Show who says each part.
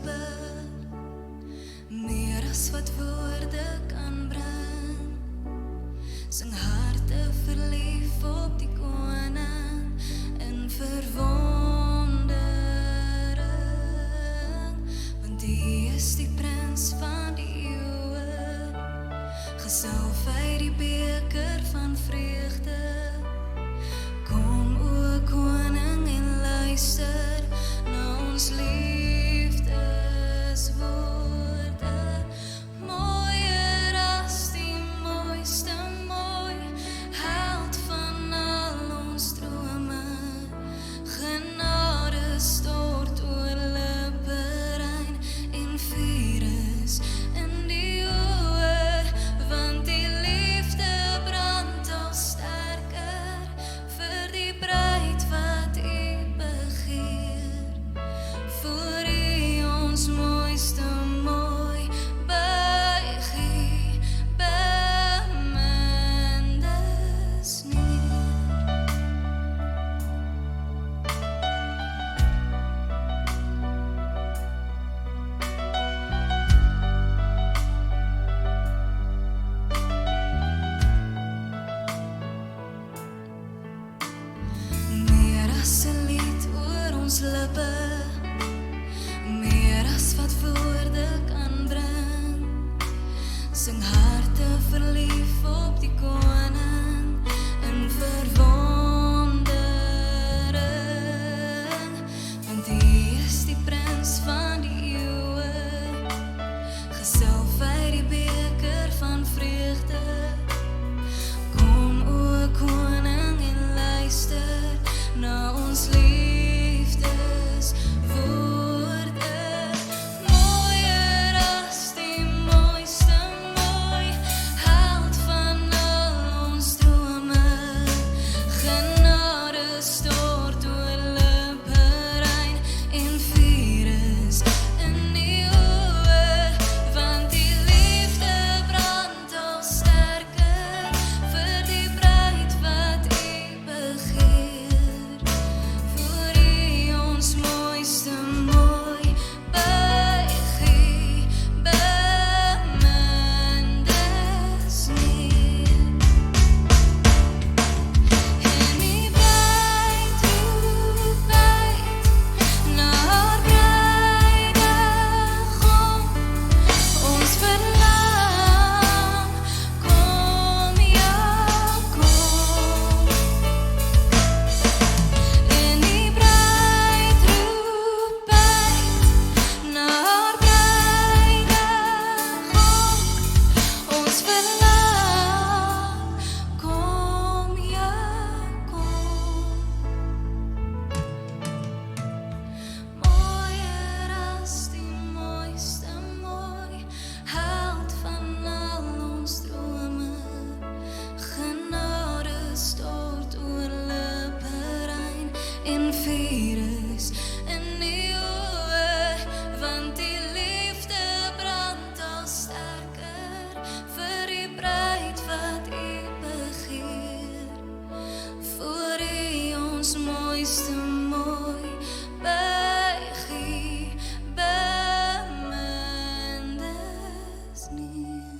Speaker 1: lippe, meer as wat woorde kan bring. Sing harte verlief op die koning in verwondering, want die is die prins van die eeuwe, gesalf uit die beker van vreugde. Kom o koning en luister na ons liefdeswoorde, mooier as die mooiste mooi, held van al ons drome, genade stort oor lippe rein en vuur is in die oë, want die liefde brand al sterker vir die bruid wat u begeer. Voor u ons mooiste mooi, buig u bemindes neer. Meer as 'n lied oor ons lippe, meer as wat woorde kan bring. Sing harte verlief op die koning in verwondering, want die is die prins van die eeuwe, gesalf uit die beker van vreugde. Kom o koning en luister na ons liefdeswoorde, mooier as die mooiste mooi, held van al ons drome, genade stort oor lippe rein en vuur is in die oë, want die liefde brand al sterker vir die bruid wat u begeer. Voor u ons mooiste mooi, buig u bemindes neer. En die bruid roep uit na haar bruidegom, ons verlang, kom ja, kom. En die bruid roep uit na haar bruidegom, ons verlang, kom ja, kom. Mooier as die mooiste mooi, held van al ons drome, genade stort oor lippe rein en vuur is in die oë, want die liefde brand al sterker vir die bruid wat u begeer. Voor u ons mooiste mooi, buig u bemindes neer.